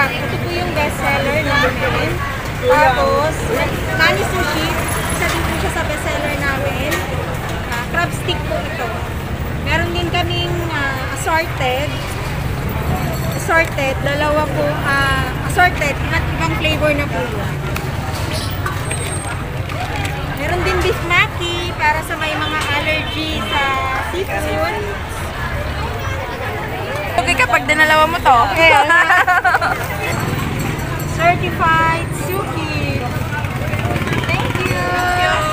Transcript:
Duck. Ito po yung best seller namin. Tapos, Nani Sushi. Isa din po siya sa best seller namin. Crab stick po ito. Meron din kaming assorted. Dalawa po, assorted, iba't ibang flavor na po. Meron din beef maki para sa may mga allergy sa seafood. Okay kapag dinalawa mo to. Certified Suki. Thank you.